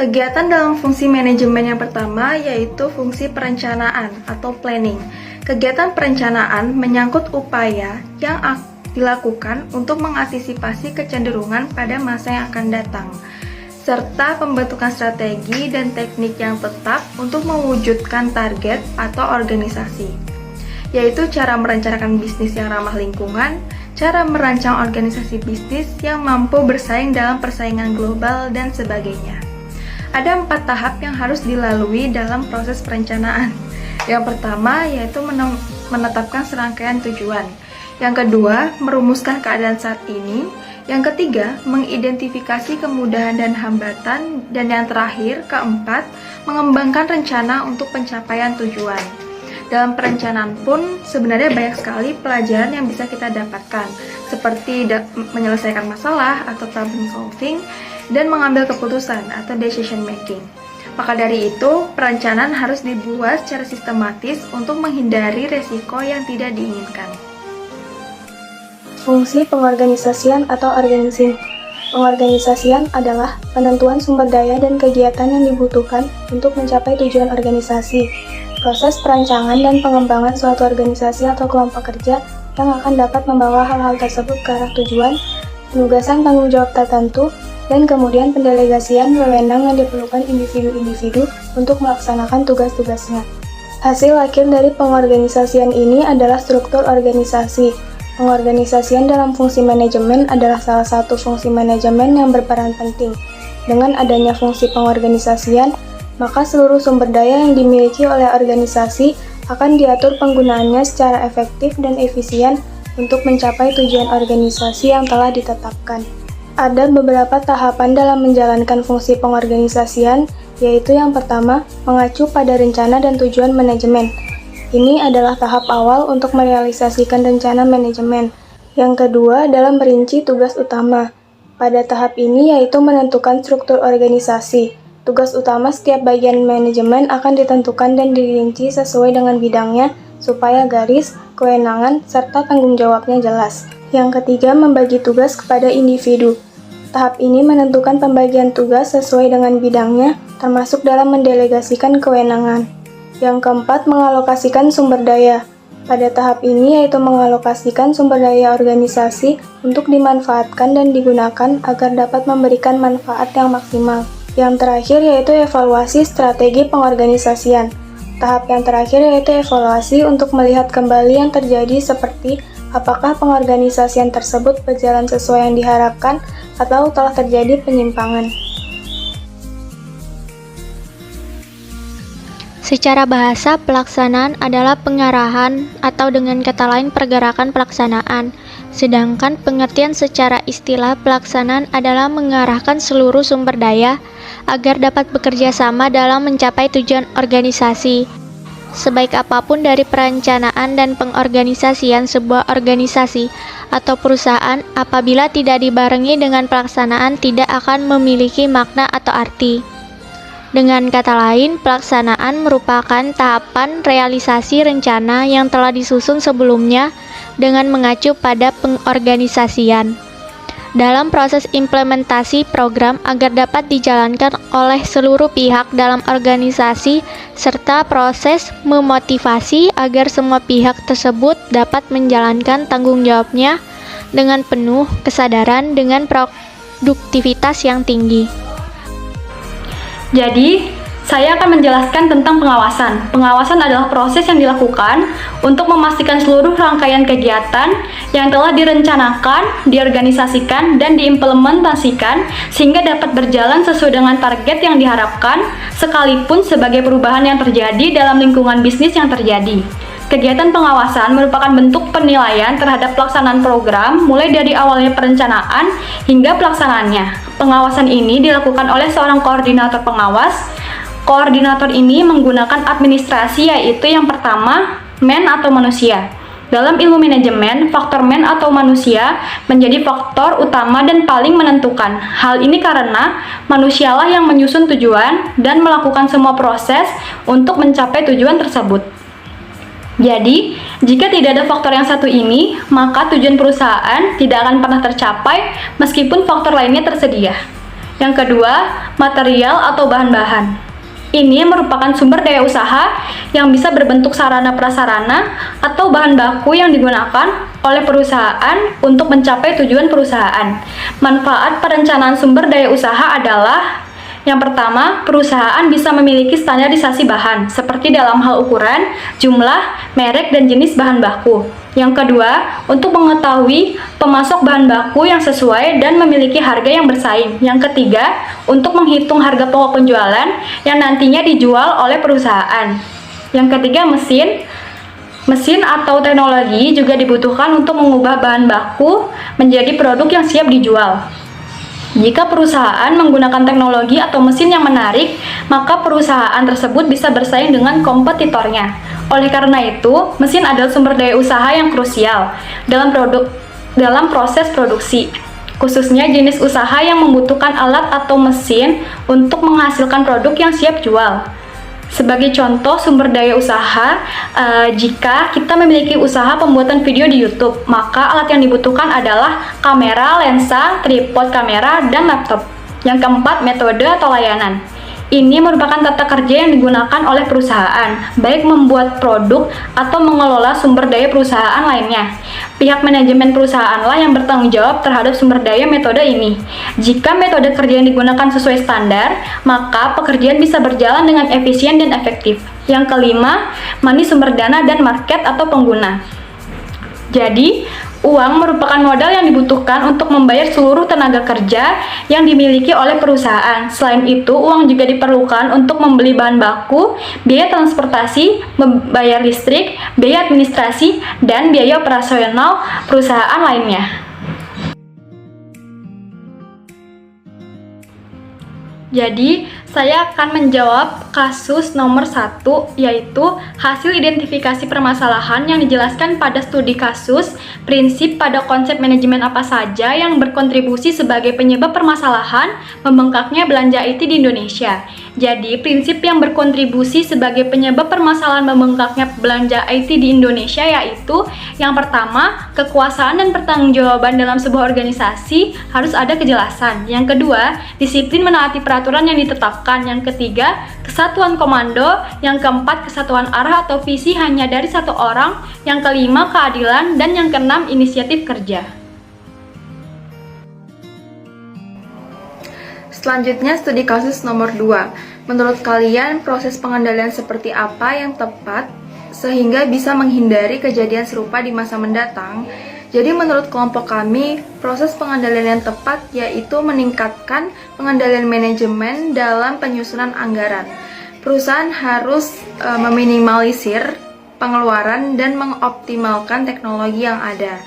Kegiatan dalam fungsi manajemen yang pertama yaitu fungsi perencanaan atau planning. Kegiatan perencanaan menyangkut upaya yang dilakukan untuk mengantisipasi kecenderungan pada masa yang akan datang, serta pembentukan strategi dan teknik yang tetap untuk mewujudkan target atau organisasi, yaitu cara merencanakan bisnis yang ramah lingkungan, cara merancang organisasi bisnis yang mampu bersaing dalam persaingan global, dan sebagainya. Ada 4 tahap yang harus dilalui dalam proses perencanaan. Yang pertama yaitu menetapkan serangkaian tujuan. Yang kedua, merumuskan keadaan saat ini. Yang ketiga, mengidentifikasi kemudahan dan hambatan. Dan yang terakhir, keempat, mengembangkan rencana untuk pencapaian tujuan. Dalam perencanaan pun sebenarnya banyak sekali pelajaran yang bisa kita dapatkan, seperti menyelesaikan masalah atau problem solving, dan mengambil keputusan atau decision making. Maka dari itu, perencanaan harus dibuat secara sistematis untuk menghindari resiko yang tidak diinginkan. Fungsi pengorganisasian atau organizing. Pengorganisasian adalah penentuan sumber daya dan kegiatan yang dibutuhkan untuk mencapai tujuan organisasi. Proses perancangan dan pengembangan suatu organisasi atau kelompok kerja yang akan dapat membawa hal-hal tersebut ke arah tujuan, penugasan tanggung jawab tertentu, dan kemudian pendelegasian wewenang yang diperlukan individu-individu untuk melaksanakan tugas-tugasnya. Hasil akhir dari pengorganisasian ini adalah struktur organisasi. Pengorganisasian dalam fungsi manajemen adalah salah satu fungsi manajemen yang berperan penting. Dengan adanya fungsi pengorganisasian, maka seluruh sumber daya yang dimiliki oleh organisasi akan diatur penggunaannya secara efektif dan efisien untuk mencapai tujuan organisasi yang telah ditetapkan. Ada beberapa tahapan dalam menjalankan fungsi pengorganisasian, yaitu yang pertama, mengacu pada rencana dan tujuan manajemen. Ini adalah tahap awal untuk merealisasikan rencana manajemen. Yang kedua, dalam merinci tugas utama. Pada tahap ini yaitu menentukan struktur organisasi. Tugas utama setiap bagian manajemen akan ditentukan dan dirinci sesuai dengan bidangnya, supaya garis, kewenangan, serta tanggung jawabnya jelas. Yang ketiga, membagi tugas kepada individu. Tahap ini menentukan pembagian tugas sesuai dengan bidangnya, termasuk dalam mendelegasikan kewenangan. Yang keempat, mengalokasikan sumber daya. Pada tahap ini yaitu mengalokasikan sumber daya organisasi untuk dimanfaatkan dan digunakan agar dapat memberikan manfaat yang maksimal. Yang terakhir yaitu evaluasi strategi pengorganisasian. Tahap yang terakhir yaitu evaluasi untuk melihat kembali yang terjadi seperti apakah pengorganisasian tersebut berjalan sesuai yang diharapkan atau telah terjadi penyimpangan. Secara bahasa, pelaksanaan adalah pengarahan atau dengan kata lain pergerakan pelaksanaan. Sedangkan pengertian secara istilah pelaksanaan adalah mengarahkan seluruh sumber daya agar dapat bekerja sama dalam mencapai tujuan organisasi. Sebaik apapun dari perencanaan dan pengorganisasian sebuah organisasi atau perusahaan, apabila tidak dibarengi dengan pelaksanaan tidak akan memiliki makna atau arti. Dengan kata lain, pelaksanaan merupakan tahapan realisasi rencana yang telah disusun sebelumnya dengan mengacu pada pengorganisasian. Dalam proses implementasi program agar dapat dijalankan oleh seluruh pihak dalam organisasi, serta proses memotivasi agar semua pihak tersebut dapat menjalankan tanggung jawabnya dengan penuh kesadaran dengan produktivitas yang tinggi. Jadi, saya akan menjelaskan tentang pengawasan. Pengawasan adalah proses yang dilakukan untuk memastikan seluruh rangkaian kegiatan yang telah direncanakan, diorganisasikan, dan diimplementasikan sehingga dapat berjalan sesuai dengan target yang diharapkan, sekalipun sebagai perubahan yang terjadi dalam lingkungan bisnis yang terjadi. Kegiatan pengawasan merupakan bentuk penilaian terhadap pelaksanaan program mulai dari awalnya perencanaan hingga pelaksanaannya. Pengawasan ini dilakukan oleh seorang koordinator pengawas. Koordinator ini menggunakan administrasi, yaitu yang pertama, man atau manusia. Dalam ilmu manajemen, faktor man atau manusia menjadi faktor utama dan paling menentukan. Hal ini karena manusialah yang menyusun tujuan dan melakukan semua proses untuk mencapai tujuan tersebut. Jadi, jika tidak ada faktor yang satu ini, maka tujuan perusahaan tidak akan pernah tercapai meskipun faktor lainnya tersedia. Yang kedua, material atau bahan-bahan. Ini merupakan sumber daya usaha yang bisa berbentuk sarana prasarana atau bahan baku yang digunakan oleh perusahaan untuk mencapai tujuan perusahaan. Manfaat perencanaan sumber daya usaha adalah yang pertama, perusahaan bisa memiliki standarisasi bahan, seperti dalam hal ukuran, jumlah, merek, dan jenis bahan baku. Yang kedua, untuk mengetahui pemasok bahan baku yang sesuai dan memiliki harga yang bersaing. Yang ketiga, untuk menghitung harga pokok penjualan yang nantinya dijual oleh perusahaan. Yang ketiga, mesin. Mesin atau teknologi juga dibutuhkan untuk mengubah bahan baku menjadi produk yang siap dijual. Jika perusahaan menggunakan teknologi atau mesin yang menarik, maka perusahaan tersebut bisa bersaing dengan kompetitornya. Oleh karena itu, mesin adalah sumber daya usaha yang krusial dalam proses produksi, khususnya jenis usaha yang membutuhkan alat atau mesin untuk menghasilkan produk yang siap jual. Sebagai contoh sumber daya usaha, jika kita memiliki usaha pembuatan video di YouTube, maka alat yang dibutuhkan adalah kamera, lensa, tripod kamera, dan laptop. Yang keempat, metode atau layanan. Ini merupakan tata kerja yang digunakan oleh perusahaan, baik membuat produk atau mengelola sumber daya perusahaan lainnya. Pihak manajemen perusahaanlah yang bertanggung jawab terhadap sumber daya metode ini. Jika metode kerja yang digunakan sesuai standar, maka pekerjaan bisa berjalan dengan efisien dan efektif. Yang kelima, money sumber dana dan market atau pengguna. Jadi, uang merupakan modal yang dibutuhkan untuk membayar seluruh tenaga kerja yang dimiliki oleh perusahaan. Selain itu, uang juga diperlukan untuk membeli bahan baku, biaya transportasi, membayar listrik, biaya administrasi, dan biaya operasional perusahaan lainnya. Jadi, saya akan menjawab kasus nomor 1, yaitu hasil identifikasi permasalahan yang dijelaskan pada studi kasus, prinsip pada konsep manajemen apa saja yang berkontribusi sebagai penyebab permasalahan membengkaknya belanja IT di Indonesia. Jadi, prinsip yang berkontribusi sebagai penyebab permasalahan membengkaknya belanja IT di Indonesia yaitu yang pertama, kekuasaan dan pertanggungjawaban dalam sebuah organisasi harus ada kejelasan. Yang kedua, disiplin menaati peraturan yang ditetapkan. Yang ketiga, kesatuan komando. Yang keempat, kesatuan arah atau visi hanya dari satu orang. Yang kelima, keadilan. Dan yang keenam, inisiatif kerja. Selanjutnya, studi kasus nomor 2. Menurut kalian, proses pengendalian seperti apa yang tepat sehingga bisa menghindari kejadian serupa di masa mendatang? Jadi menurut kelompok kami, proses pengendalian yang tepat yaitu meningkatkan pengendalian manajemen dalam penyusunan anggaran. Perusahaan harus meminimalisir pengeluaran dan mengoptimalkan teknologi yang ada.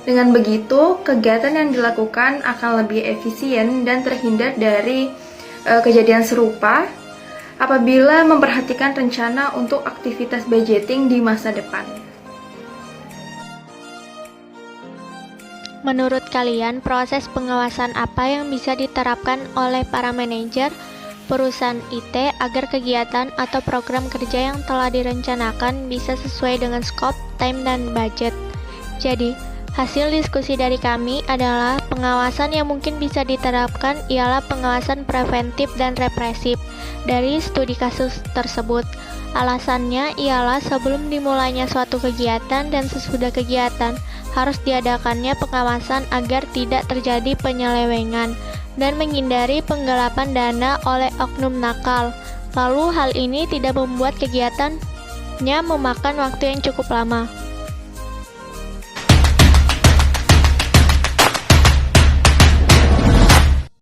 Dengan begitu, kegiatan yang dilakukan akan lebih efisien dan terhindar dari kejadian serupa apabila memperhatikan rencana untuk aktivitas budgeting di masa depan. Menurut kalian, proses pengawasan apa yang bisa diterapkan oleh para manajer perusahaan IT agar kegiatan atau program kerja yang telah direncanakan bisa sesuai dengan scope, time, dan budget? Jadi, hasil diskusi dari kami adalah pengawasan yang mungkin bisa diterapkan ialah pengawasan preventif dan represif dari studi kasus tersebut. Alasannya ialah sebelum dimulainya suatu kegiatan dan sesudah kegiatan harus diadakannya pengawasan agar tidak terjadi penyelewengan dan menghindari penggelapan dana oleh oknum nakal. Lalu hal ini tidak membuat kegiatannya memakan waktu yang cukup lama.